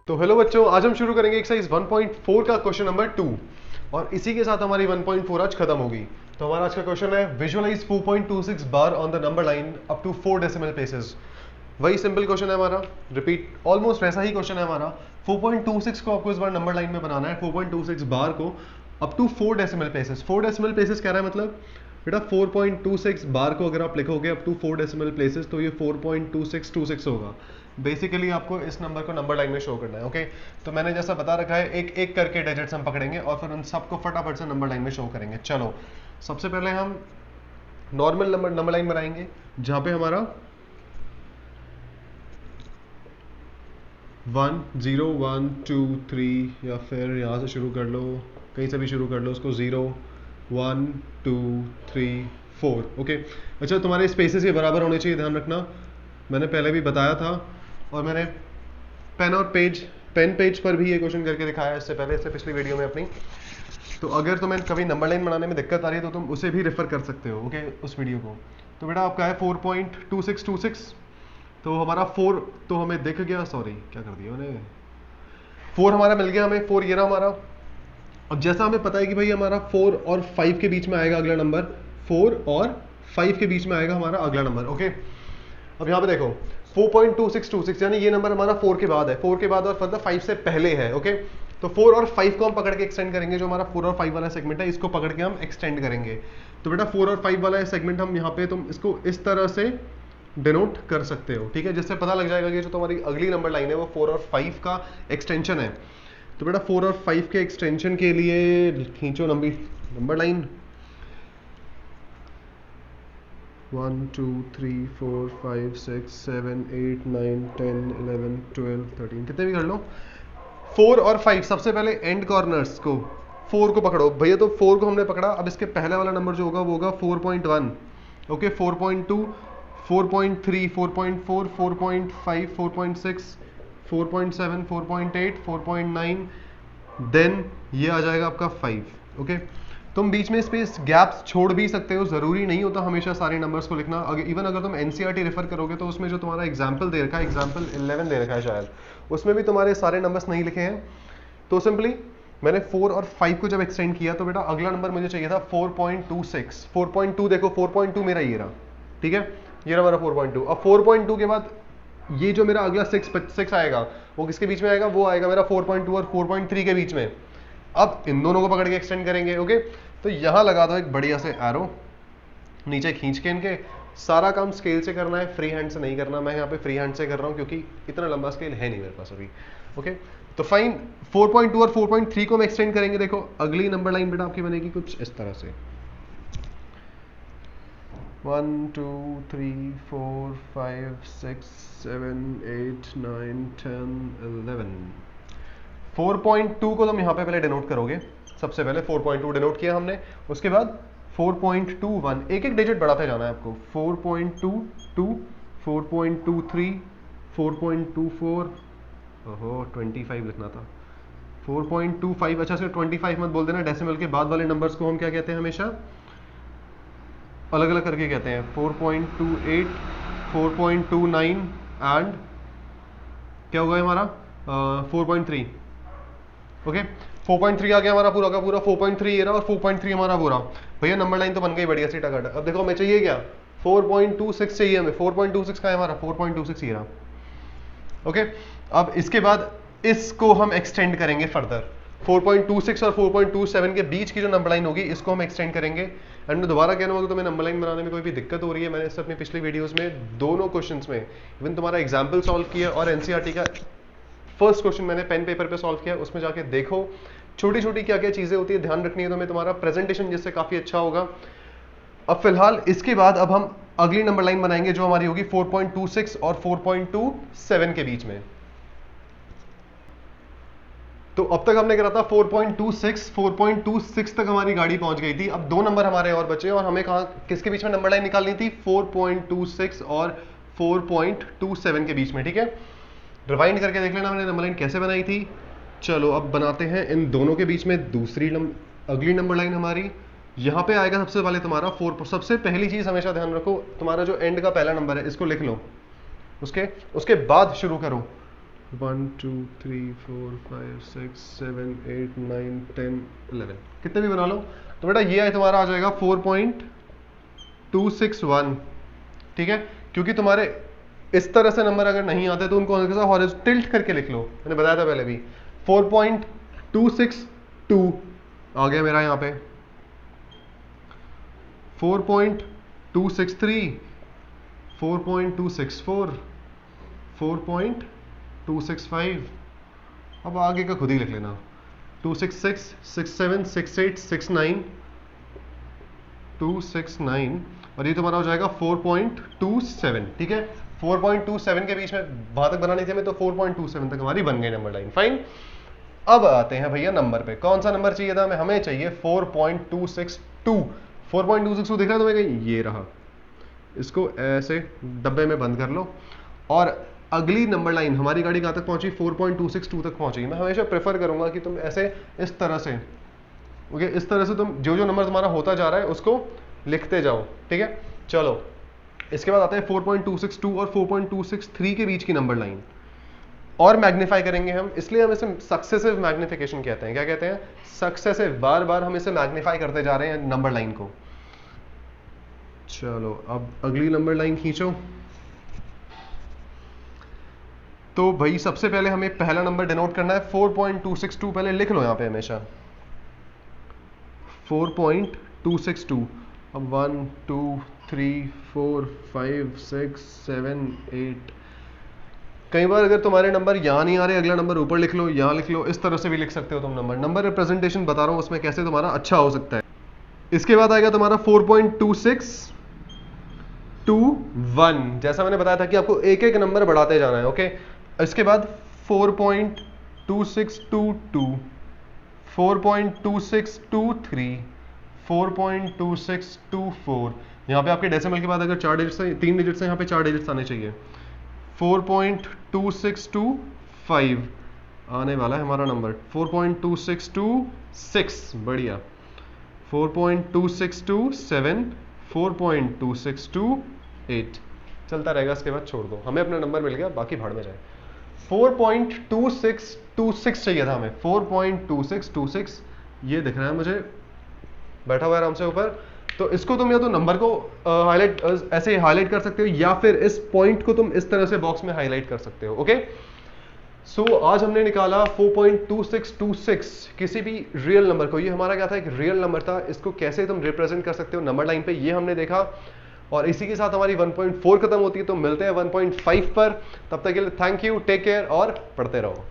तो हेलो बच्चों, आज हम शुरू करेंगे एक्सरसाइज 1.4 का क्वेश्चन नंबर 2 और इसी के साथ हमारी 1.4 आज खत्म होगी। तो हमारा आज का क्वेश्चन है visualise 4.26 bar on the number line up to 4 decimal places. वही सिंपल क्वेश्चन है हमारा, रिपीट ऑलमोस्ट वैसा ही क्वेश्चन है हमारा। 4.26 को आपको इस बार नंबर लाइन में बनाना है, 4.26 बार को up to 4 decimal places. 4 decimal places कह रहा है मतलब बेटा 4.26 बार को अगर आप लिखोगे अप टू 4 डेसिमल प्लेसेस तो ये 4.2626 होगा। बेसिकली आपको इस नंबर को नंबर लाइन में शो करना है। ओके, तो मैंने जैसा बता रखा है एक एक करके डिजिट्स हम पकड़ेंगे और फिर उन सबको फटाफट से नंबर लाइन में शो करेंगे। चलो सबसे पहले हम नॉर्मल नंबर लाइन बनाएंगे जहां पे हमारा 1 0 1 2 3 या फिर यहाँ से शुरू कर लो, कहीं से भी शुरू कर लो उसको, 0 1 2 3 4। ओके, अच्छा तुम्हारे स्पेसेस के बराबर होने चाहिए, ध्यान रखना। मैंने पहले भी बताया था और मैंने पेन पेज पर भी ये क्वेश्चन करके दिखाया इससे पहले, इससे पिछली वीडियो में अपनी। तो अगर तुम्हें कभी नंबर लाइन बनाने में दिक्कत आ रही है तो तुम उसे भी रेफर कर सकते हो, ओके, उस वीडियो को। तो बेटा आपका है 4.2626, तो हमारा 4 तो हमें दिख गया, सॉरी क्या कर दिया मैंने, 4 हमारा मिल गया हमें, 4 ये रहा हमारा। अब जैसा हमें पता है कि भाई हमारा 4 और 5 के बीच में आएगा अगला नंबर, 4 और 5 के बीच में आएगा हमारा अगला नंबर। ओके, अब यहाँ पे देखो 4.2626 यानी ये नंबर हमारा 4 के बाद है, 4 के बाद और मतलब 5 से पहले है। ओके, तो 4 और 5 को हम पकड़ के एक्सटेंड करेंगे, जो हमारा 4 और 5 वाला सेगमेंट है इसको पकड़ के हम एक्सटेंड करेंगे। तो बेटा 4 और 5 वाला सेगमेंट हम यहाँ पे तुम इसको इस तरह से डिनोट कर सकते हो, ठीक है, जिससे पता लग जाएगा कि जो तुम्हारी अगली नंबर लाइन है वो 4 और 5 का एक्सटेंशन है। तो बेटा 4 और 5 के एक्सटेंशन के लिए खींचो नंबर लाइन 1 2 3 4 5 6 7 8 9 10 11 12 13, कितने भी कर लो। 4 और 5 सबसे पहले एंड कॉर्नर्स को 4 को पकड़ो भैया, तो 4 को हमने पकड़ा। अब इसके पहले वाला नंबर जो होगा वो होगा 4.1, ओके, 4.2 4.3 4.4 4.5 4.6 4.7 4.8 4.9, देन ये आ जाएगा आपका 5। ओके, तुम बीच में स्पेस गैप्स छोड़ भी सकते हो, जरूरी नहीं होता हमेशा सारे नंबर्स को लिखना। इवन अगर तुम एनसीईआरटी रेफर करोगे तो उसमें जो तुम्हारा एग्जाम्पल दे रखा है, एग्जाम्पल 11 दे रखा है शायद, उसमें भी तुम्हारे सारे नंबर्स नहीं लिखे हैं। तो सिंपली मैंने 4 और 5 को जब एक्सटेंड किया तो बेटा अगला नंबर मुझे चाहिए था 4.26। 4.2 देखो, 4.2 मेरा ये रहा, ठीक है, ये रहा मेरा 4.2। अब 4.2 के बाद ये जो मेरा अगला 6 आएगा वो किसके बीच में आएगा, वो आएगा मेरा 4.2 और 4.3 के बीच में। अब इन दोनों को पकड़ के एक्सटेंड करेंगे। ओके, तो यहां लगा दो एक बढ़िया से एरो, नीचे खींच के इनके। सारा काम स्केल से करना है, फ्री हैंड से नहीं करना। मैं यहाँ पे फ्री हैंड से कर रहा हूँ क्योंकि इतना लंबा स्केल है नहीं मेरे पास अभी। ओके, तो फाइन, 4.2 और 4.3 को हम एक्सटेंड करेंगे। देखो अगली नंबर लाइन बेटा आपकी बनेगी कुछ इस तरह से 1 2 3 4 5 6 7 8 9 10 11। 4.2 को तुम यहाँ पे पहले डिनोट करोगे, सबसे पहले 4.2 डिनोट किया हमने, उसके बाद 4.21, एक एक डिजिट बढ़ाते जाना है आपको। 4.22 4.23 4.24, ओहो 25 लिखना था, 4.25। अच्छा सिर्फ 25 मत बोल देना, डेसिमल के बाद वाले नंबर्स को हम क्या कहते हैं, हमेशा अलग अलग करके कहते हैं। 4.28 4.29 एंड क्या होगा हमारा 4.3। ओके, 4.3 आ गया हमारा पूरा का पूरा, 4.3 ये रहा और 4.3 हमारा पूरा। भैया नंबर लाइन तो बन गई बढ़िया सी टकाटक। अब देखो हमें चाहिए क्या, 4.26 चाहिए हमें। 4.26 का है हमारा, 4.26 ये रहा। ओके, अब इसके बाद इसको हम एक्सटेंड करेंगे फर्दर। 4.26 और 4.27 के बीच की जो नंबर लाइन होगी इसको हम एक्सटेंड करेंगे। एंड मैं दोबारा कहना होगा, तुम्हें नंबर लाइन बनाने में कोई भी दिक्कत हो रही है, मैंने इससे अपनी पिछली वीडियोस में दोनों क्वेश्चंस में इवन तुम्हारा एग्जाम्पल सॉल्व किया और एनसीईआरटी का फर्स्ट क्वेश्चन मैंने पेन पेपर पे सॉल्व किया, उसमें जाके देखो छोटी छोटी क्या क्या चीजें होती है, ध्यान रखनी है तुम्हें, तुम्हारा प्रेजेंटेशन जिससे काफी अच्छा होगा। अब फिलहाल इसके बाद अब हम अगली नंबर लाइन बनाएंगे जो हमारी होगी 4.26 और 4.27 के बीच में। तो अब तक हमने करा था 4.26 तक हमारी गाड़ी पहुंच गई थी। अब दो नंबर हमारे और बचे और हमें कहां किसके बीच में नंबर लाइन निकालनी थी, 4.26 और 4.27 के बीच में, ठीक है। रिवाइंड करके देख लेना मैंने नंबर लाइन कैसे बनाई थी। चलो अब बनाते हैं इन दोनों के बीच में अगली नंबर लाइन हमारी यहां पे आएगा। सबसे पहले तुम्हारा 4, सबसे पहली चीज हमेशा ध्यान रखो, तुम्हारा जो एंड का पहला नंबर है इसको लिख लो, उसके बाद शुरू करो 1 2 3 4 5 6 7 8 9 10 11 कितने भी बना लो। तो बेटा ये तुम्हारा आ जाएगा 4.261, ठीक है। क्योंकि तुम्हारे इस तरह से नंबर अगर नहीं आते तो उनको हल्का सा हॉरिजॉन्टल टिल्ट करके लिख लो, मैंने बताया था पहले भी। 4.262 आ गया मेरा यहाँ पे, 4.263, 4.264, 4.265, अब आगे का खुद ही लिख लेना। 266, 67, 68, 69, 269 और ये तुम्हारा हो जाएगा 4.27, ठीक है। 4.27 के बीच में वहां तक बनानी थी हमें, तो 4.27 तक हमारी बन गई नंबर लाइन, फाइन। अब आते हैं भैया नंबर पे, कौन सा नंबर चाहिए था हमें? हमें चाहिए 4.262। 4.262 दिख रहा है तुम्हें कहीं? ये रहा, इसको ऐसे डब्बे में बंद कर लो। और अगली नंबर लाइन हमारी गाड़ी कहाँ तक पहुंची? 4.262 तक पहुंची। मैं हमेशा प्रेफर करूंगा कि तुम ऐसे इस तरह से, ओके, इस तरह से तुम जो जो नंबर तुम्हारा होता जा रहा है उसको लिखते जाओ, ठीक है। चलो इसके बाद आता है 4.262 और 4.263 के बीच की नंबर लाइन, और मैग्नीफाई करेंगे हम, इसलिए हम इसे सक्सेसिव मैग्निफिकेशन कहते हैं। क्या कहते हैं? सक्सेसिव, बार बार हम इसे मैग्नीफाई करते जा रहे हैं नंबर लाइन को। चलो अब अगली नंबर लाइन खींचो। तो भाई सबसे पहले हमें पहला नंबर डिनोट करना है 4.262, पहले लिख लो यहाँ पे हमेशा 4.262। अब 1 2 3 4 5 6 7 8, कई बार अगर तुम्हारे नंबर यहाँ नहीं आ रहे, अगला नंबर ऊपर लिख लो, यहाँ लिख लो, इस तरह से भी लिख सकते हो तुम नंबर रिप्रेजेंटेशन बता रहा हूँ उसमें कैसे तुम्हारा अच्छा हो सकता है। इसके बाद आएगा तुम्हारा 4.2621, जैसा मैंने बताया था कि आपको एक एक नंबर बढ़ाते जाना है, ओके। इसके बाद 4.2622, 4.2623, 4.2624, यहाँ पे आपके डेसिमल के बाद अगर 4 डिजिट्स हैं, 3 डिजिट्स हैं, यहाँ पे 4 डिजिट्स आने चाहिए। 4.2625 आने वाला है हमारा नंबर, 4.2626, बढ़िया, 4.2627, 4.2628, चलता रहेगा। इसके बाद छोड़ दो, हमें अपना नंबर मिल गया, बाकी भाड़ में जाए। 4.2626 चाहिए था हमें, 4.2626 ये दिख रहा है मुझे बैठा हुआ आराम से ऊपर। तो इसको तुम या तो नंबर को हाईलाइट ऐसे हाईलाइट कर सकते हो, या फिर इस पॉइंट को तुम इस तरह से बॉक्स में हाईलाइट कर सकते हो, ओके। सो आज हमने निकाला 4.2626 किसी भी रियल नंबर को। ये हमारा क्या था? एक रियल नंबर था। इसको कैसे तुम रिप्रेजेंट कर सकते हो नंबर लाइन पे, ये हमने देखा। और इसी के साथ हमारी 1.4 खत्म होती है। तो मिलते हैं 1.5 पर, तब तक के लिए थैंक यू, टेक केयर और पढ़ते रहो।